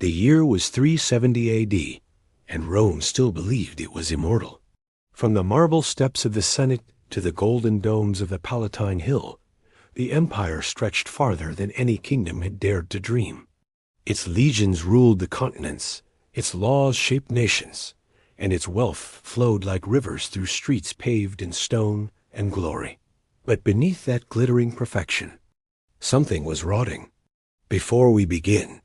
The year was 370 AD, and Rome still believed it was immortal. From the marble steps of the Senate to the golden domes of the Palatine Hill, the empire stretched farther than any kingdom had dared to dream. Its legions ruled the continents, its laws shaped nations, and its wealth flowed like rivers through streets paved in stone and glory. But beneath that glittering perfection, something was rotting. Before we begin,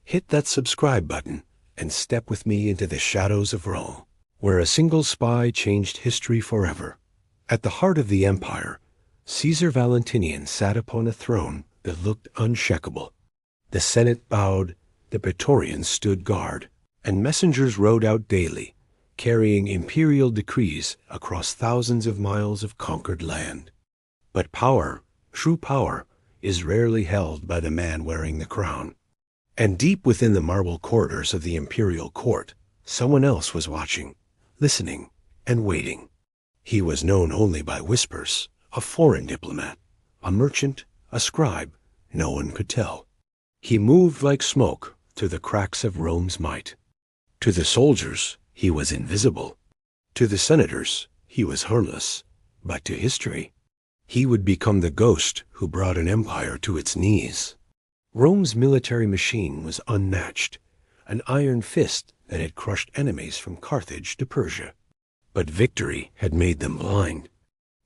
hit that subscribe button and step with me into the shadows of Rome, where a single spy changed history forever. At the heart of the empire, Caesar Valentinian sat upon a throne that looked unshakable. The Senate bowed, the Praetorians stood guard, and messengers rode out daily, carrying imperial decrees across thousands of miles of conquered land. But power, true power, is rarely held by the man wearing the crown. And deep within the marble corridors of the imperial court, someone else was watching, listening, and waiting. He was known only by whispers, a foreign diplomat, a merchant, a scribe, no one could tell. He moved like smoke through the cracks of Rome's might. To the soldiers, he was invisible. To the senators, he was harmless. But to history, he would become the ghost who brought an empire to its knees. Rome's military machine was unmatched, an iron fist that had crushed enemies from Carthage to Persia. But victory had made them blind.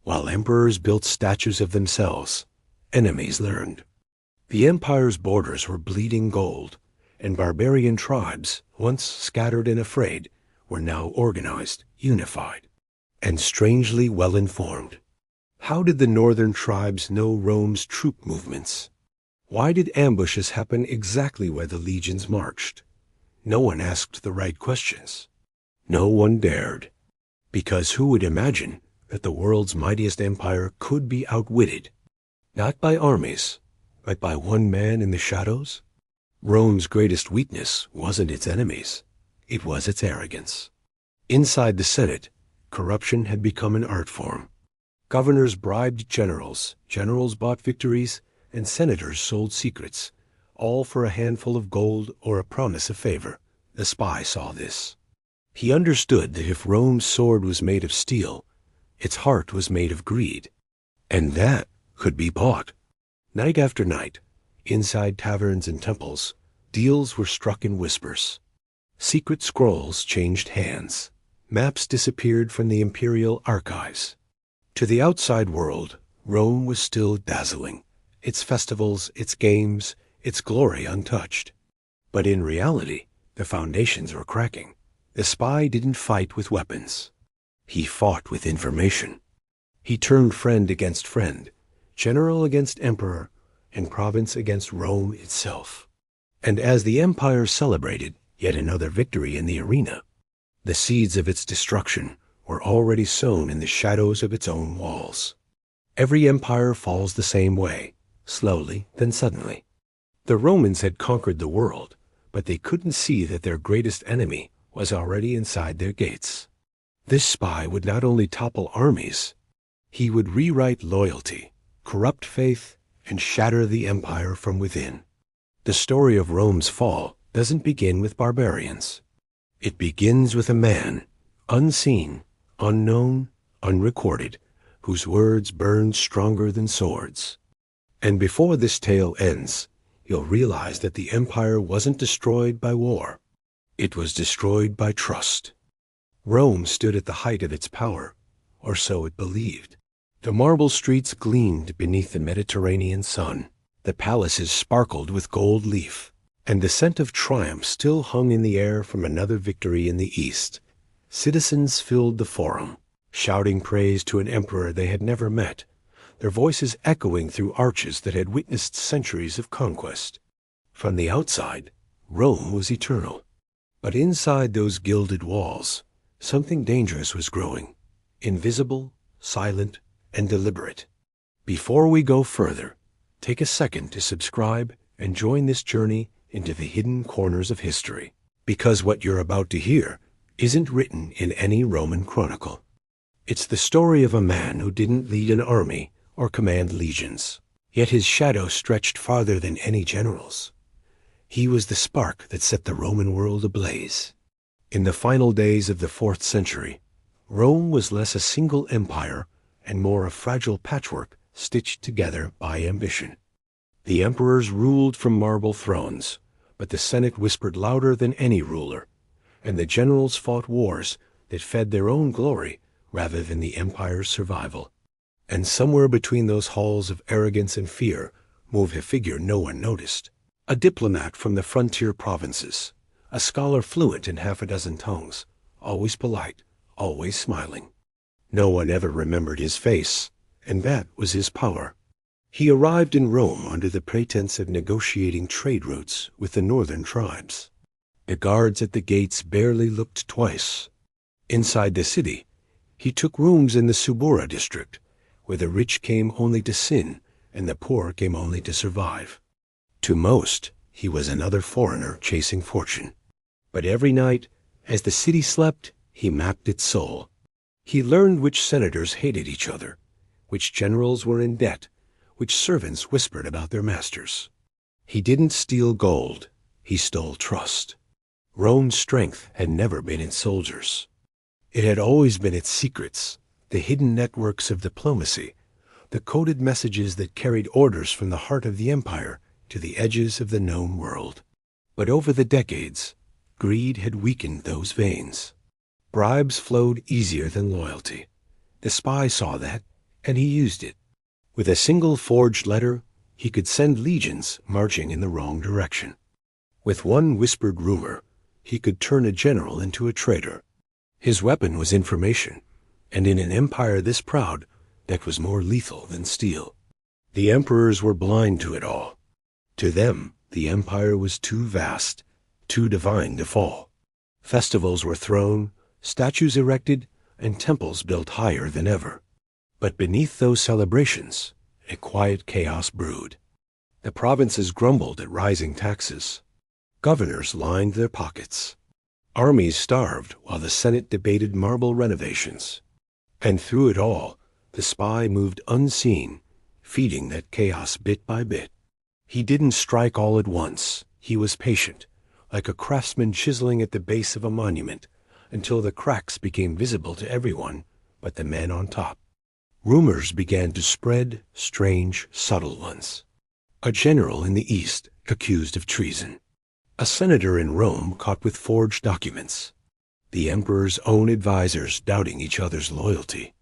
While emperors built statues of themselves, enemies learned. The empire's borders were bleeding gold, and barbarian tribes, once scattered and afraid, were now organized, unified, and strangely well-informed. How did the northern tribes know Rome's troop movements? Why did ambushes happen exactly where the legions marched? No one asked the right questions. No one dared. Because who would imagine that the world's mightiest empire could be outwitted, not by armies, but by one man in the shadows? Rome's greatest weakness wasn't its enemies. It was its arrogance. Inside the Senate, corruption had become an art form. Governors bribed generals, generals bought victories, and senators sold secrets, all for a handful of gold or a promise of favor. The spy saw this. He understood that if Rome's sword was made of steel, its heart was made of greed, and that could be bought. Night after night, inside taverns and temples, deals were struck in whispers. Secret scrolls changed hands. Maps disappeared from the imperial archives. To the outside world, Rome was still dazzling, its festivals, its games, its glory untouched. But in reality, the foundations were cracking. The spy didn't fight with weapons. He fought with information. He turned friend against friend, general against emperor, and province against Rome itself. And as the empire celebrated yet another victory in the arena, the seeds of its destruction were already sown in the shadows of its own walls. Every empire falls the same way, slowly, then suddenly. The Romans had conquered the world, but they couldn't see that their greatest enemy was already inside their gates. This spy would not only topple armies, he would rewrite loyalty, corrupt faith, and shatter the empire from within. The story of Rome's fall doesn't begin with barbarians. It begins with a man, unseen, unknown, unrecorded, whose words burned stronger than swords. And before this tale ends, you'll realize that the empire wasn't destroyed by war. It was destroyed by trust. Rome stood at the height of its power, or so it believed. The marble streets gleamed beneath the Mediterranean sun. The palaces sparkled with gold leaf, and the scent of triumph still hung in the air from another victory in the east. Citizens filled the forum, shouting praise to an emperor they had never met, their voices echoing through arches that had witnessed centuries of conquest. From the outside, Rome was eternal. But inside those gilded walls, something dangerous was growing, invisible, silent, and deliberate. Before we go further, take a second to subscribe and join this journey into the hidden corners of history, because what you're about to hear isn't written in any Roman chronicle. It's the story of a man who didn't lead an army or command legions, yet his shadow stretched farther than any general's. He was the spark that set the Roman world ablaze. In the final days of the 4th century, Rome was less a single empire and more a fragile patchwork stitched together by ambition. The emperors ruled from marble thrones, but the Senate whispered louder than any ruler, and the generals fought wars that fed their own glory rather than the empire's survival. And somewhere between those halls of arrogance and fear moved a figure no one noticed, a diplomat from the frontier provinces, a scholar fluent in half a dozen tongues, always polite, always smiling. No one ever remembered his face, and that was his power. He arrived in Rome under the pretense of negotiating trade routes with the northern tribes. The guards at the gates barely looked twice. Inside the city, he took rooms in the Subura district, where the rich came only to sin and the poor came only to survive. To most, he was another foreigner chasing fortune. But every night, as the city slept, he mapped its soul. He learned which senators hated each other, which generals were in debt, which servants whispered about their masters. He didn't steal gold, he stole trust. Rome's strength had never been its soldiers. It had always been its secrets, the hidden networks of diplomacy, the coded messages that carried orders from the heart of the empire to the edges of the known world. But over the decades, greed had weakened those veins. Bribes flowed easier than loyalty. The spy saw that, and he used it. With a single forged letter, he could send legions marching in the wrong direction. With one whispered rumor, he could turn a general into a traitor. His weapon was information, and in an empire this proud, that was more lethal than steel. The emperors were blind to it all. To them, the empire was too vast, too divine to fall. Festivals were thrown, statues erected, and temples built higher than ever. But beneath those celebrations, a quiet chaos brewed. The provinces grumbled at rising taxes. Governors lined their pockets. Armies starved while the Senate debated marble renovations. And through it all, the spy moved unseen, feeding that chaos bit by bit. He didn't strike all at once. He was patient, like a craftsman chiseling at the base of a monument, until the cracks became visible to everyone but the men on top. Rumors began to spread, strange, subtle ones. A general in the east accused of treason. A senator in Rome caught with forged documents. The emperor's own advisors doubting each other's loyalty.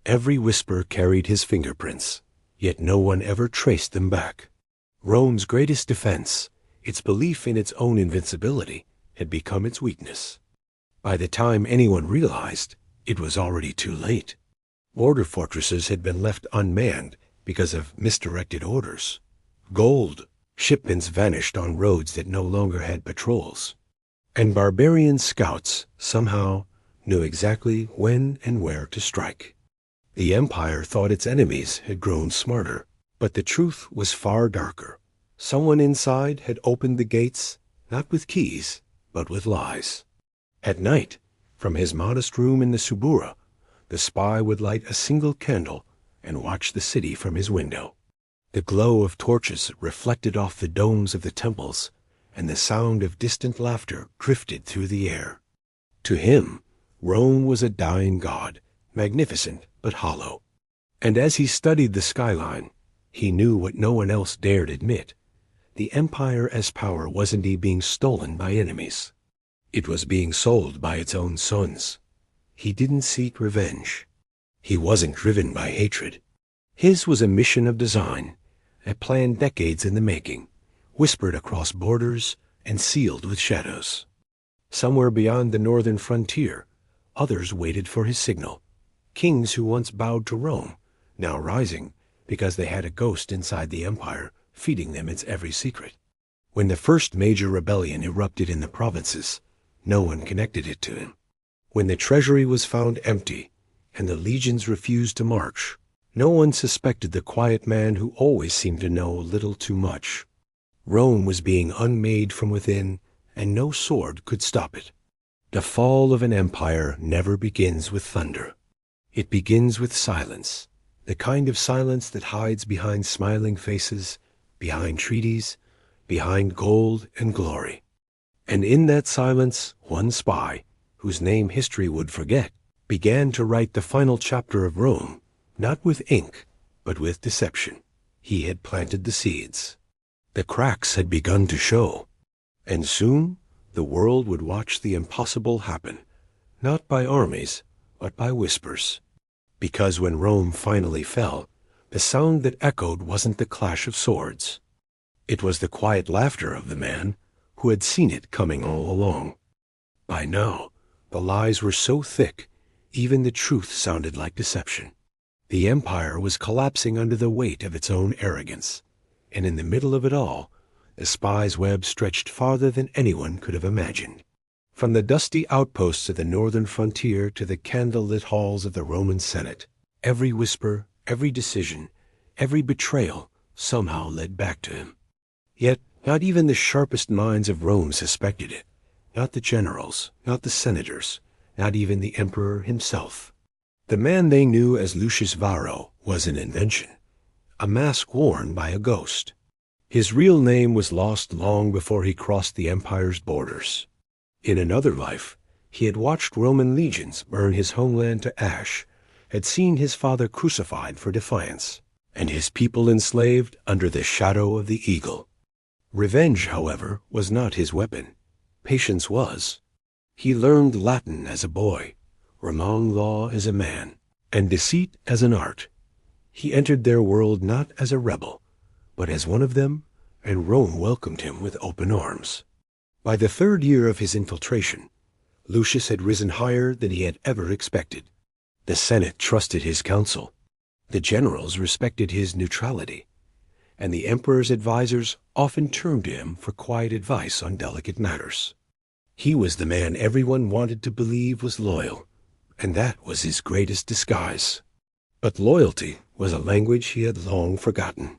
Every whisper carried his fingerprints, yet no one ever traced them back. Rome's greatest defense, its belief in its own invincibility, had become its weakness. By the time anyone realized, it was already too late. Border fortresses had been left unmanned because of misdirected orders. Gold, shipments vanished on roads that no longer had patrols. And barbarian scouts, somehow, knew exactly when and where to strike. The empire thought its enemies had grown smarter, but the truth was far darker. Someone inside had opened the gates, not with keys, but with lies. At night, from his modest room in the Subura, the spy would light a single candle and watch the city from his window. The glow of torches reflected off the domes of the temples, and the sound of distant laughter drifted through the air. To him, Rome was a dying god, magnificent but hollow. And as he studied the skyline, he knew what no one else dared admit. The empire as power wasn't being stolen by enemies. It was being sold by its own sons. He didn't seek revenge. He wasn't driven by hatred. His was a mission of design, a plan decades in the making, whispered across borders and sealed with shadows. Somewhere beyond the northern frontier, others waited for his signal. Kings who once bowed to Rome, now rising because they had a ghost inside the empire feeding them its every secret. When the first major rebellion erupted in the provinces, no one connected it to him. When the treasury was found empty and the legions refused to march, no one suspected the quiet man who always seemed to know a little too much. Rome was being unmade from within, and no sword could stop it. The fall of an empire never begins with thunder. It begins with silence, the kind of silence that hides behind smiling faces, behind treaties, behind gold and glory. And in that silence, one spy, whose name history would forget, began to write the final chapter of Rome, not with ink, but with deception. He had planted the seeds. The cracks had begun to show, and soon the world would watch the impossible happen, not by armies, but by whispers. Because when Rome finally fell, the sound that echoed wasn't the clash of swords. It was the quiet laughter of the man who had seen it coming all along. By now, the lies were so thick, even the truth sounded like deception. The empire was collapsing under the weight of its own arrogance, and in the middle of it all, the spy's web stretched farther than anyone could have imagined. From the dusty outposts of the northern frontier to the candle-lit halls of the Roman Senate, every whisper, every decision, every betrayal somehow led back to him. Yet not even the sharpest minds of Rome suspected it. Not the generals, not the senators, not even the emperor himself. The man they knew as Lucius Varro was an invention, a mask worn by a ghost. His real name was lost long before he crossed the empire's borders. In another life, he had watched Roman legions burn his homeland to ash, had seen his father crucified for defiance, and his people enslaved under the shadow of the eagle. Revenge, however, was not his weapon. Patience was. He learned Latin as a boy, Roman law as a man, and deceit as an art. He entered their world not as a rebel, but as one of them, and Rome welcomed him with open arms. By the third year of his infiltration, Lucius had risen higher than he had ever expected. The Senate trusted his counsel, the generals respected his neutrality, and the emperor's advisors often turned to him for quiet advice on delicate matters. He was the man everyone wanted to believe was loyal, and that was his greatest disguise. But loyalty was a language he had long forgotten.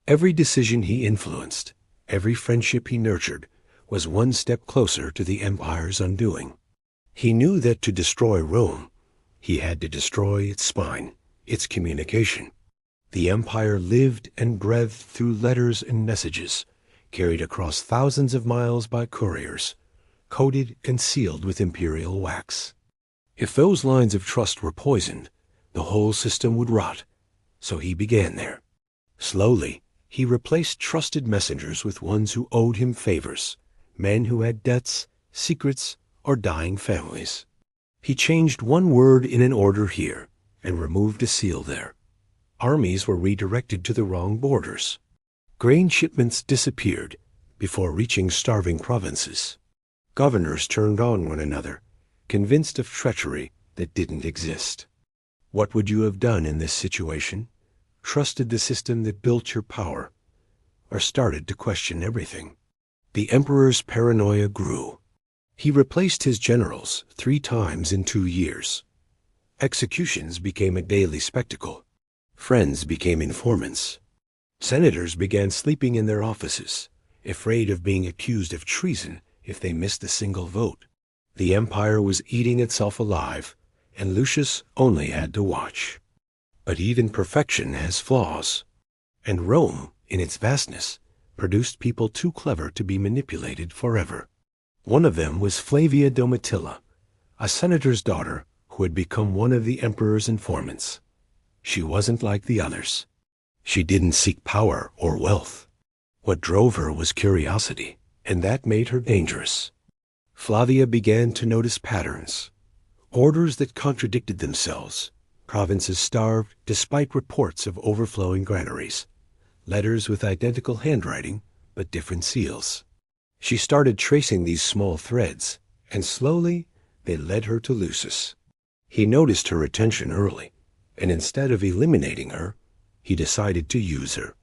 Every decision he influenced, every friendship he nurtured, was one step closer to the empire's undoing. He knew that to destroy Rome, he had to destroy its spine, its communication. The empire lived and breathed through letters and messages, carried across thousands of miles by couriers, coated and sealed with imperial wax. If those lines of trust were poisoned, the whole system would rot. So he began there. Slowly, he replaced trusted messengers with ones who owed him favors, men who had debts, secrets, or dying families. He changed one word in an order here and removed a seal there. Armies were redirected to the wrong borders. Grain shipments disappeared before reaching starving provinces. Governors turned on one another, convinced of treachery that didn't exist. What would you have done in this situation? Trusted the system that built your power, or started to question everything? The emperor's paranoia grew. He replaced his generals 3 times in 2 years. Executions became a daily spectacle. Friends became informants. Senators began sleeping in their offices, afraid of being accused of treason if they missed a single vote. The empire was eating itself alive, and Lucius only had to watch. But even perfection has flaws, and Rome, in its vastness, produced people too clever to be manipulated forever. One of them was Flavia Domitilla, a senator's daughter who had become one of the emperor's informants. She wasn't like the others. She didn't seek power or wealth. What drove her was curiosity, and that made her dangerous. Flavia began to notice patterns, orders that contradicted themselves, provinces starved despite reports of overflowing granaries, letters with identical handwriting but different seals. She started tracing these small threads, and slowly they led her to Lucius. He noticed her attention early, and instead of eliminating her, he decided to use her.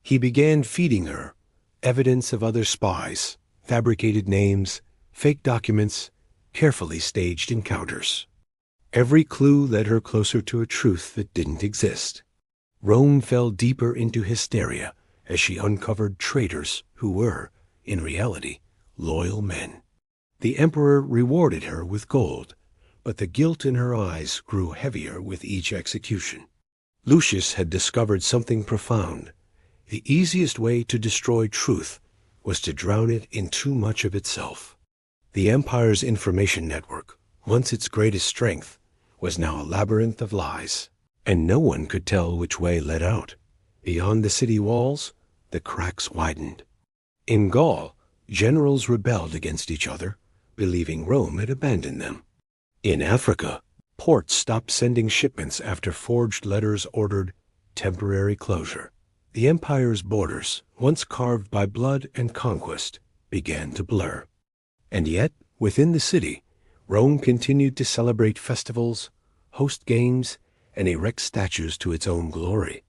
He began feeding her evidence of other spies, fabricated names, fake documents, carefully staged encounters. Every clue led her closer to a truth that didn't exist. Rome fell deeper into hysteria as she uncovered traitors who were, in reality, loyal men. The emperor rewarded her with gold, but the guilt in her eyes grew heavier with each execution. Lucius had discovered something profound. The easiest way to destroy truth was to drown it in too much of itself. The Empire's information network, once its greatest strength, was now a labyrinth of lies, and no one could tell which way led out. Beyond the city walls, the cracks widened. In Gaul, generals rebelled against each other, believing Rome had abandoned them. In Africa, ports stopped sending shipments after forged letters ordered temporary closure. The empire's borders, once carved by blood and conquest, began to blur. And yet, within the city, Rome continued to celebrate festivals, host games, and erect statues to its own glory.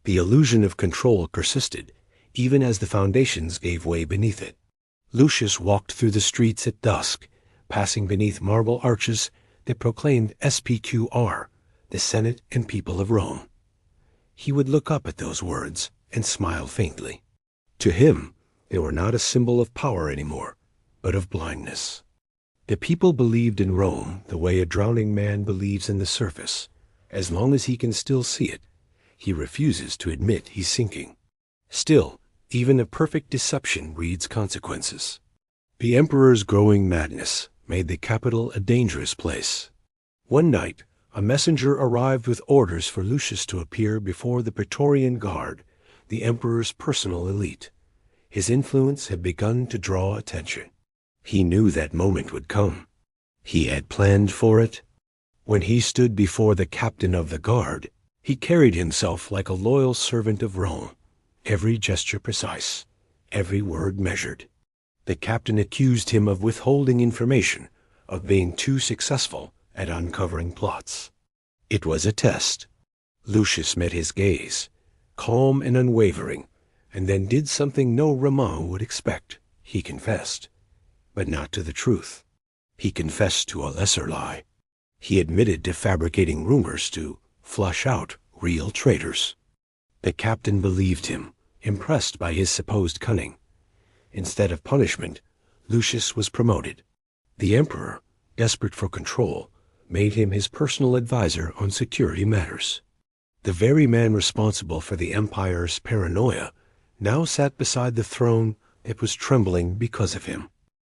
The illusion of control persisted, even as the foundations gave way beneath it. Lucius walked through the streets at dusk, passing beneath marble arches that proclaimed SPQR, the Senate and people of Rome. He would look up at those words and smile faintly. To him, they were not a symbol of power anymore, but of blindness. The people believed in Rome the way a drowning man believes in the surface. As long as he can still see it, he refuses to admit he's sinking. Still, even a perfect deception breeds consequences. The emperor's growing madness made the capital a dangerous place. One night, a messenger arrived with orders for Lucius to appear before the Praetorian Guard, the emperor's personal elite. His influence had begun to draw attention. He knew that moment would come. He had planned for it. When he stood before the captain of the guard, he carried himself like a loyal servant of Rome, every gesture precise, every word measured. The captain accused him of withholding information, of being too successful at uncovering plots. It was a test. Lucius met his gaze, calm and unwavering, and then did something no Roman would expect. He confessed, but not to the truth. He confessed to a lesser lie. He admitted to fabricating rumors to flush out real traitors. The captain believed him, impressed by his supposed cunning. Instead of punishment, Lucius was promoted. The emperor, desperate for control, made him his personal advisor on security matters. The very man responsible for the empire's paranoia now sat beside the throne that was trembling because of him.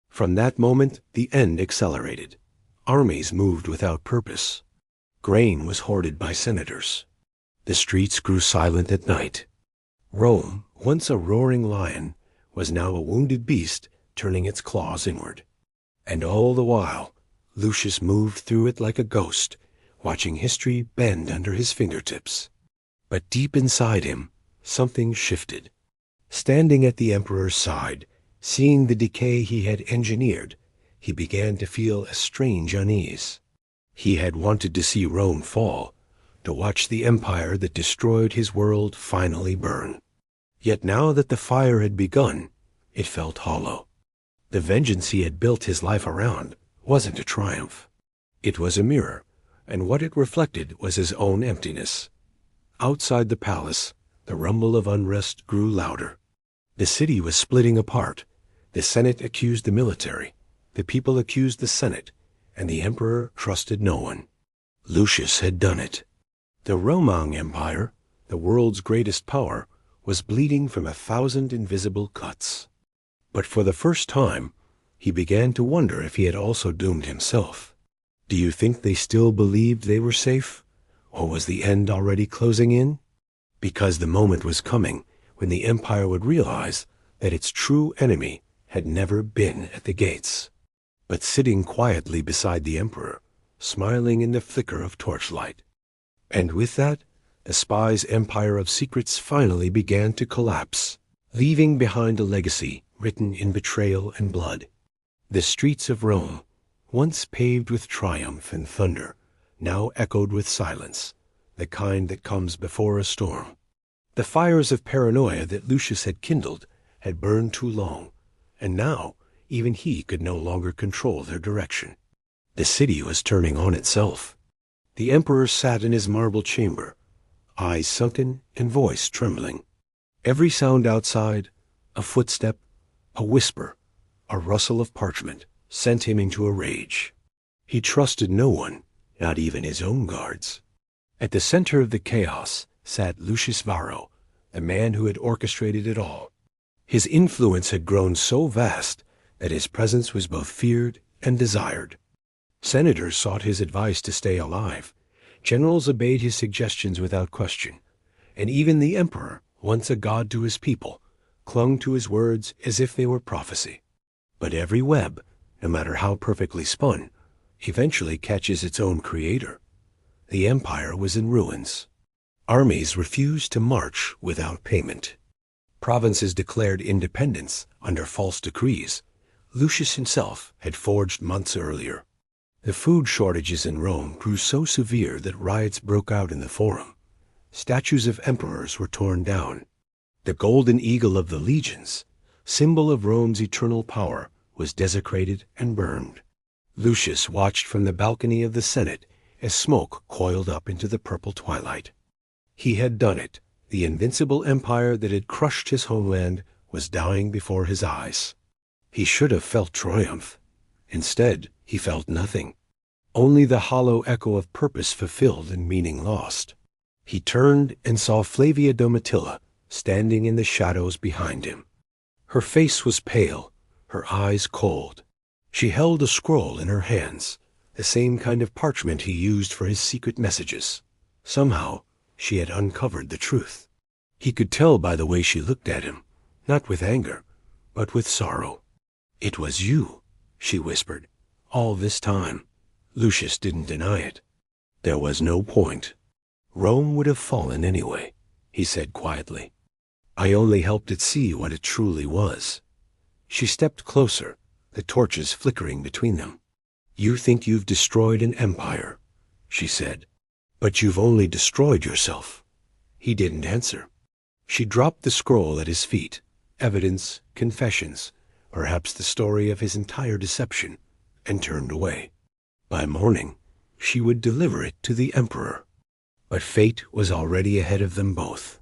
From that moment, the end accelerated. Armies moved without purpose. Grain was hoarded by senators. The streets grew silent at night. Rome, once a roaring lion, was now a wounded beast turning its claws inward. And all the while, Lucius moved through it like a ghost, watching history bend under his fingertips. But deep inside him, something shifted. Standing at the emperor's side, seeing the decay he had engineered, he began to feel a strange unease. He had wanted to see Rome fall, to watch the empire that destroyed his world finally burn. Yet now that the fire had begun, it felt hollow. The vengeance he had built his life around wasn't a triumph. It was a mirror, and what it reflected was his own emptiness. Outside the palace, the rumble of unrest grew louder. The city was splitting apart. The Senate accused the military, the people accused the Senate, and the emperor trusted no one. Lucius had done it. The Roman Empire, the world's greatest power, was bleeding from 1,000 invisible cuts. But for the first time, he began to wonder if he had also doomed himself. Do you think they still believed they were safe? Or was the end already closing in? Because the moment was coming when the empire would realize that its true enemy had never been at the gates, but sitting quietly beside the emperor, smiling in the flicker of torchlight. And with that, the Spies' empire of secrets finally began to collapse, leaving behind a legacy written in betrayal and blood. The streets of Rome, once paved with triumph and thunder, now echoed with silence, the kind that comes before a storm. The fires of paranoia that Lucius had kindled had burned too long, and now even he could no longer control their direction. The city was turning on itself. The emperor sat in his marble chamber, eyes sunken and voice trembling. Every sound outside, a footstep, a whisper, a rustle of parchment, sent him into a rage. He trusted no one, not even his own guards. At the center of the chaos sat Lucius Varro, the man who had orchestrated it all. His influence had grown so vast that his presence was both feared and desired. Senators sought his advice to stay alive. Generals obeyed his suggestions without question. And even the emperor, once a god to his people, clung to his words as if they were prophecy. But every web, no matter how perfectly spun, eventually catches its own creator. The empire was in ruins. Armies refused to march without payment. Provinces declared independence under false decrees Lucius himself had forged months earlier. The food shortages in Rome grew so severe that riots broke out in the Forum. Statues of emperors were torn down. The golden eagle of the legions, symbol of Rome's eternal power, was desecrated and burned. Lucius watched from the balcony of the Senate as smoke coiled up into the purple twilight. He had done it. The invincible empire that had crushed his homeland was dying before his eyes. He should have felt triumph. Instead, he felt nothing. Only the hollow echo of purpose fulfilled and meaning lost. He turned and saw Flavia Domitilla standing in the shadows behind him. Her face was pale, her eyes cold. She held a scroll in her hands, the same kind of parchment he used for his secret messages. Somehow, she had uncovered the truth. He could tell by the way she looked at him, not with anger, but with sorrow. "It was you," she whispered, "all this time." Lucius didn't deny it. There was no point. Rome would have fallen anyway, he said quietly. "I only helped it see what it truly was." She stepped closer, the torches flickering between them. "You think you've destroyed an empire," she said. "But you've only destroyed yourself." He didn't answer. She dropped the scroll at his feet. Evidence, confessions, perhaps the story of his entire deception, and turned away. By morning, she would deliver it to the emperor. But fate was already ahead of them both.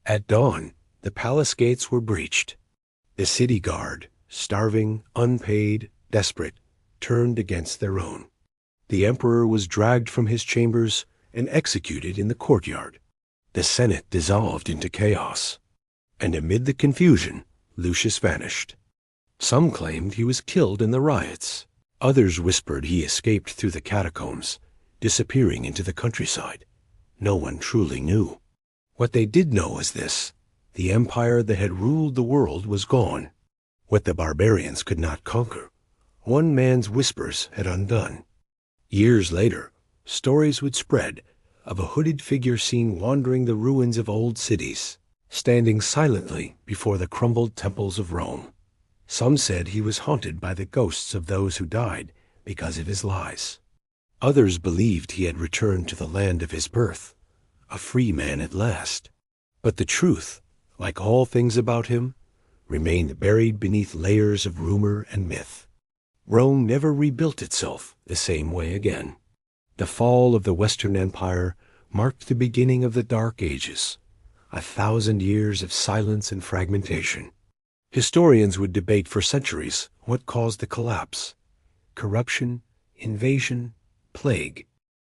At dawn, the palace gates were breached. The city guard, starving, unpaid, desperate, turned against their own. The emperor was dragged from his chambers and executed in the courtyard. The Senate dissolved into chaos. And amid the confusion, Lucius vanished. Some claimed he was killed in the riots. Others whispered he escaped through the catacombs, disappearing into the countryside. No one truly knew. What they did know was this: the empire that had ruled the world was gone. What the barbarians could not conquer, one man's whispers had undone. Years later, stories would spread of a hooded figure seen wandering the ruins of old cities, standing silently before the crumbled temples of Rome. Some said he was haunted by the ghosts of those who died because of his lies. Others believed he had returned to the land of his birth, a free man at last. But the truth, like all things about him, remained buried beneath layers of rumor and myth. Rome never rebuilt itself the same way again. The fall of the Western Empire marked the beginning of the Dark Ages, 1,000 years of silence and fragmentation. Historians would debate for centuries what caused the collapse: corruption, invasion, plague.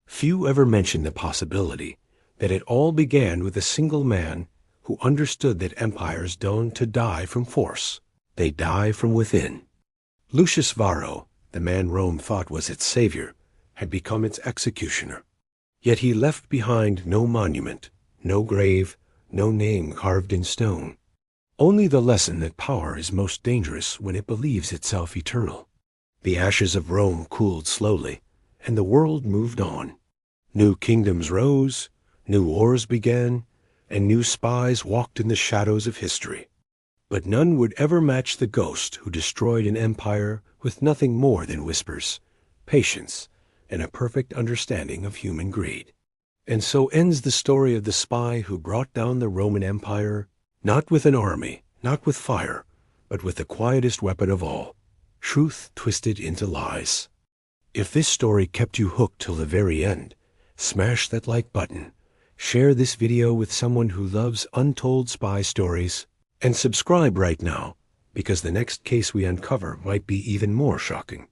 Few ever mentioned the possibility that it all began with a single man who understood that empires don't die from force, they die from within. Lucius Varro, the man Rome thought was its savior, had become its executioner. Yet he left behind no monument, no grave, no name carved in stone. Only the lesson that power is most dangerous when it believes itself eternal. The ashes of Rome cooled slowly, and the world moved on. New kingdoms rose, new wars began, and new spies walked in the shadows of history. But none would ever match the ghost who destroyed an empire with nothing more than whispers, patience, and a perfect understanding of human greed. And so ends the story of the spy who brought down the Roman Empire, not with an army, not with fire, but with the quietest weapon of all: truth twisted into lies. If this story kept you hooked till the very end, smash that like button, share this video with someone who loves untold spy stories, and subscribe right now, because the next case we uncover might be even more shocking.